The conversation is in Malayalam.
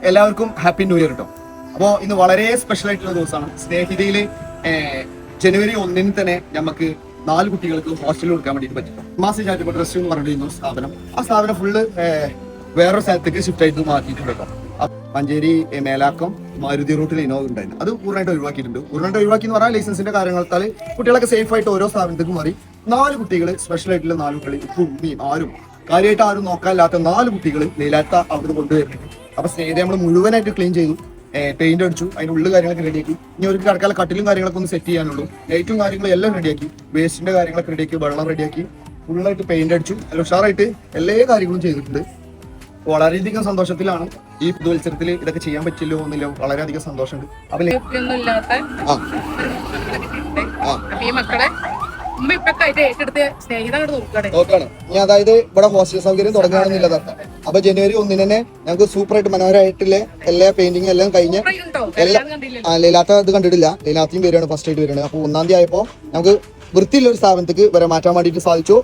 എല്ലാവർക്കും ഹാപ്പി ന്യൂ ഇയർ കേട്ടോ. അപ്പോൾ ഇന്ന് വളരെ സ്പെഷ്യൽ ആയിട്ടുള്ള ദിവസമാണ്. സ്നേഹിതയിൽ ജനുവരി 1 തന്നെ നമുക്ക് 4 കുട്ടികൾക്ക് ഹോസ്റ്റലിൽ കൊടുക്കാൻ വേണ്ടിയിട്ട് പറ്റും. മാസം ചാരിറ്റബിൾ ട്രസ്റ്റ് എന്ന് പറഞ്ഞിരുന്നു സ്ഥാപനം. ആ സ്ഥാപനം ഫുള്ള് വേറൊരു സ്ഥലത്തേക്ക് ഷിഫ്റ്റ് ആയിട്ട് മാറ്റിയിട്ടുണ്ട് കേട്ടോ. മഞ്ചേരി മേലാക്കം മാരുതി റൂട്ടിൽ ഇനോവ ഉണ്ടായിരുന്നു. അത് പൂർണ്ണമായിട്ട് ഒഴിവാക്കിയിട്ടുണ്ട്. പൂർണ്ണമായിട്ട് ഒഴിവാക്കി എന്ന് പറഞ്ഞാൽ ലൈസൻസിന്റെ കാര്യങ്ങളാൽ കുട്ടികളൊക്കെ സേഫ് ആയിട്ട് ഓരോ സ്ഥാപനത്തേക്ക് മാറി 4 കുട്ടികൾ സ്പെഷ്യൽ ആയിട്ടുള്ള 4 കുട്ടികൾ ഇപ്പം ഉമ്മയും കാര്യമായിട്ട് ആരും നോക്കാനില്ലാത്ത 4 കുട്ടികൾ ലീലാത്ത അവിടെ കൊണ്ടുവരുന്നുണ്ട്. അപ്പൊ സ്നേഹിത നമ്മൾ മുഴുവനായിട്ട് ക്ലീൻ ചെയ്തു, പെയിന്റ് അടിച്ചു, അതിന്റെ ഉള്ളിൽ കാര്യങ്ങളൊക്കെ റെഡിയാക്കി. ഇനി ഒരു കിടക്കാല കട്ടിലും കാര്യങ്ങളൊക്കെ ഒന്ന് സെറ്റ് ചെയ്യാനുള്ളൂ. ലൈറ്റും കാര്യങ്ങളും എല്ലാം റെഡിയാക്കി, വേസ്റ്റിന്റെ കാര്യങ്ങളൊക്കെ റെഡിയാക്കി, വെള്ളം റെഡിയാക്കി, ഫുള്ളായിട്ട് പെയിന്റ് അടിച്ചു. നല്ല ഉഷാറായിട്ട് എല്ലാ കാര്യങ്ങളും ചെയ്തിട്ടുണ്ട്. വളരെയധികം സന്തോഷത്തിലാണ്. ഈ പുതുവത്സരത്തിൽ ഇതൊക്കെ ചെയ്യാൻ പറ്റില്ലോ എന്നില്ല, വളരെയധികം സന്തോഷമുണ്ട്. അപ്പൊ നോക്കാണ് ഇനി അതായത് ഇവിടെ ഹോസ്റ്റൽ സൗകര്യം തുടങ്ങുകയാണെന്നുള്ളതാണ്. അപ്പൊ ജനുവരി 1 തന്നെ ഞങ്ങൾക്ക് സൂപ്പർ ആയിട്ട് മനോഹരമായിട്ടുള്ള എല്ലാ പെയിന്റിങ് എല്ലാം കഴിഞ്ഞ് ലീലാത്ത ഇത് കണ്ടിട്ടില്ല. ലീലാത്തയും വരികയാണ്, ഫസ്റ്റ് ആയിട്ട് വരികയാണ്. അപ്പൊ 1-ാം തീയതി ആയപ്പോ നമുക്ക് വൃത്തിയുള്ള ഒരു സ്ഥാപനത്തേക്ക് വരെ മാറ്റാൻ വേണ്ടിയിട്ട് സാധിച്ചു.